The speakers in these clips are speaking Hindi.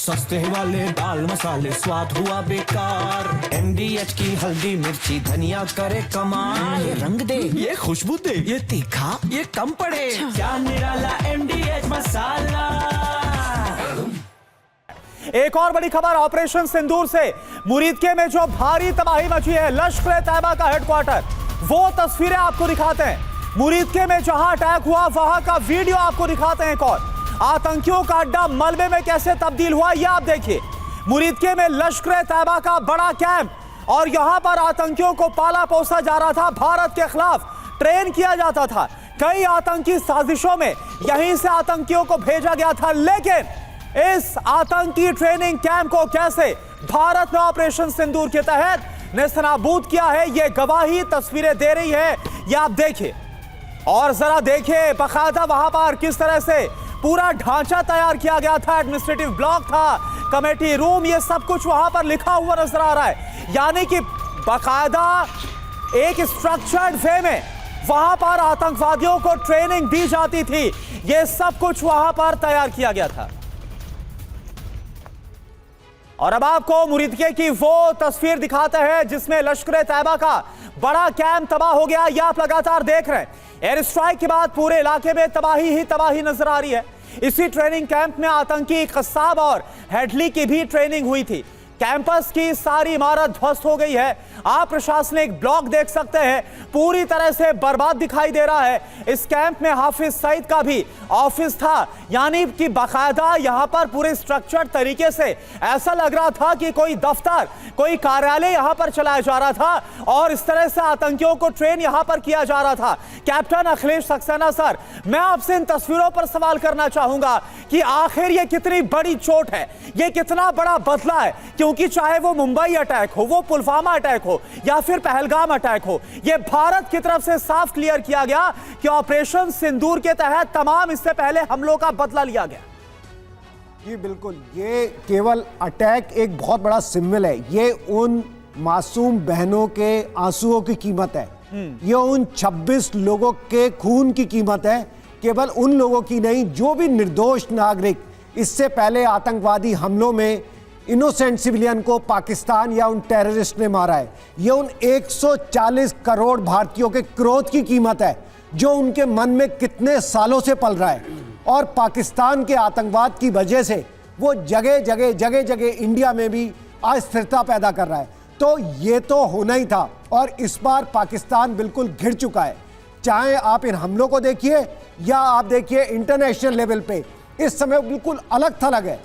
सस्ते वाले दाल मसाले स्वाद हुआ बेकार। MDH की हल्दी मिर्ची धनिया करे कमाल। ये रंग दे, ये खुशबू दे, ये तीखा, ये कम पड़े। क्या निराला MDH मसाला। एक और बड़ी खबर ऑपरेशन सिंदूर से। मुरीदके में जो भारी तबाही मची है, लश्कर-ए-तैयबा का हेडक्वार्टर, वो तस्वीरें आपको दिखाते हैं। मुरीदके में जहां अटैक हुआ वहां का वीडियो आपको दिखाते हैं। एक और आतंकियों का अड्डा मलबे में कैसे तब्दील हुआ, यह आप देखिए। मुरीदके में लश्कर-ए-तैयबा का बड़ा कैंप, और यहां पर आतंकियों को पाला पोसा जा रहा था। भारत के खिलाफ ट्रेन किया जाता था। कई आतंकी साजिशों में यहीं से आतंकियों को भेजा गया था, लेकिन इस आतंकी ट्रेनिंग कैंप को कैसे भारत ने ऑपरेशन सिंदूर के तहत नेस्तनाबूद किया है, यह गवाही तस्वीरें दे रही है। यह आप देखिए और जरा देखिए बकायदा वहां पर किस तरह से पूरा ढांचा तैयार किया गया था। एडमिनिस्ट्रेटिव ब्लॉक था, कमेटी रूम, यह सब कुछ वहां पर लिखा हुआ नजर आ रहा है। यानी कि बकायदा एक स्ट्रक्चर्ड वे में वहां पर आतंकवादियों को ट्रेनिंग दी जाती थी। यह सब कुछ वहां पर तैयार किया गया था। और अब आपको मुरीदके की वो तस्वीर दिखाते हैं जिसमें लश्कर-ए-तैयबा का बड़ा कैंप तबाह हो गया। यह आप लगातार देख रहे हैं। एयर स्ट्राइक के बाद पूरे इलाके में तबाही ही तबाही नजर आ रही है। इसी ट्रेनिंग कैंप में आतंकी कसाब और हेडली की भी ट्रेनिंग हुई थी। कैंपस की सारी इमारत ध्वस्त हो गई है। आप प्रशासनिक ब्लॉक देख सकते हैं, पूरी तरह से बर्बाद दिखाई दे रहा है। इस कैंप में हाफिज सईद का भी ऑफिस था, यानी कि बाकायदा यहां पर पूरे स्ट्रक्चर्ड तरीके से ऐसा लग रहा था कि कोई दफ्तर, कोई कार्यालय यहां पर चलाया जा रहा था, और इस तरह से आतंकियों को ट्रेन यहां पर किया जा रहा था। कैप्टन अखिलेश सक्सेना सर, मैं आपसे इन तस्वीरों पर सवाल करना चाहूंगा कि आखिर ये कितनी बड़ी चोट है, ये कितना बड़ा बदला है, क्योंकि चाहे वो मुंबई अटैक हो, वो पुलवामा अटैक हो, या फिर पहलगाम अटैक हो, ये भारत की तरफ से साफ क्लियर किया गया कि ऑपरेशन सिंदूर के तहत तमाम इससे पहले हमलों का बदला लिया गया। जी बिल्कुल, ये केवल अटैक एक बहुत बड़ा सिंबल है। ये उन मासूम बहनों के आंसुओं की कीमत है, ये उन 26 लोगों के खून की कीमत है। केवल उन लोगों की नहीं, जो भी निर्दोष नागरिक इससे पहले आतंकवादी हमलों में इनोसेंट सिविलियन को पाकिस्तान या उन टेररिस्ट ने मारा है। ये उन 140 करोड़ भारतीयों के क्रोध की कीमत है, जो उनके मन में कितने सालों से पल रहा है। और पाकिस्तान के आतंकवाद की वजह से वो जगह जगह इंडिया में भी अस्थिरता पैदा कर रहा है। तो ये तो होना ही था, और इस बार पाकिस्तान बिल्कुल घिर चुका है। चाहे आप इन हमलों को देखिए या आप देखिए इंटरनेशनल लेवल पे, इस समय बिल्कुल अलग थलग है।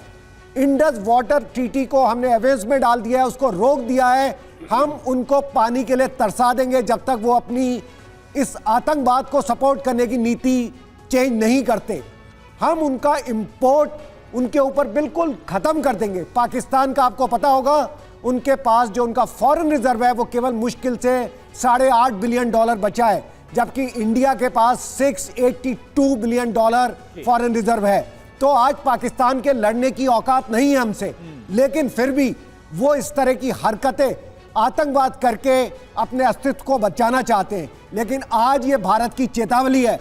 इंडस वाटर ट्रीटी को हमने एवेंस में डाल दिया है, उसको रोक दिया है। हम उनको पानी के लिए तरसा देंगे जब तक वो अपनी इस आतंकवाद को सपोर्ट करने की नीति चेंज नहीं करते। हम उनका इंपोर्ट उनके ऊपर बिल्कुल ख़त्म कर देंगे। पाकिस्तान का आपको पता होगा, उनके पास जो उनका फॉरेन रिजर्व है वो केवल मुश्किल से $8.5 बिलियन बचा है, जबकि इंडिया के पास $682 बिलियन फॉरेन रिजर्व है। तो आज पाकिस्तान के लड़ने की औकात नहीं है हमसे, लेकिन फिर भी वो इस तरह की हरकतें आतंकवाद करके अपने अस्तित्व को बचाना चाहते हैं। लेकिन आज ये भारत की चेतावनी है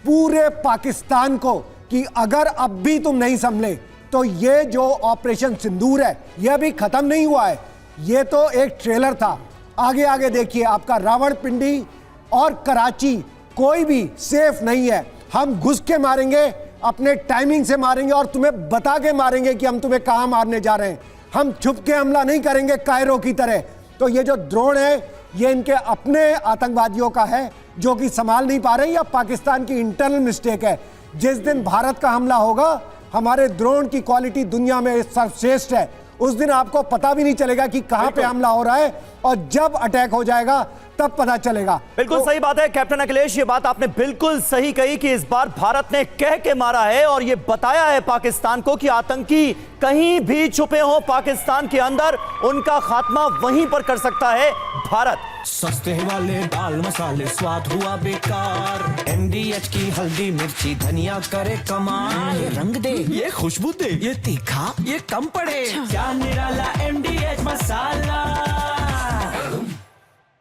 पूरे पाकिस्तान को कि अगर अब भी तुम नहीं संभले तो ये जो ऑपरेशन सिंदूर है ये अभी खत्म नहीं हुआ है। ये तो एक ट्रेलर था। आगे आगे देखिए, आपका रावलपिंडी और कराची कोई भी सेफ नहीं है। हम घुस के मारेंगे, अपने टाइमिंग से मारेंगे, और तुम्हें बता के मारेंगे कि हम तुम्हें कहां मारने जा रहे हैं। हम छुप के हमला नहीं करेंगे कायरो की तरह। तो ये जो ड्रोन है ये इनके अपने आतंकवादियों का है, जो कि संभाल नहीं पा रहे, या पाकिस्तान की इंटरनल मिस्टेक है। जिस दिन भारत का हमला होगा, हमारे ड्रोन की क्वालिटी दुनिया में सर्वश्रेष्ठ है, उस दिन आपको पता भी नहीं चलेगा कि कहां पे हमला हो रहा है, और जब अटैक हो जाएगा तब पता चलेगा। बिल्कुल सही बात है कैप्टन अखिलेश, ये बात आपने बिल्कुल सही कही कि इस बार भारत ने कह के मारा है और ये बताया है पाकिस्तान को कि आतंकी कहीं भी छुपे हो पाकिस्तान के अंदर, उनका खात्मा वहीं पर कर सकता है भारत। सस्ते वाले दाल मसाले स्वाद हुआ बेकार। MDH की हल्दी मिर्ची धनिया करे कमाल। ये रंग दे, ये खुशबू दे, ये तीखा, ये कम पड़े। क्या निराला MDH मसाला।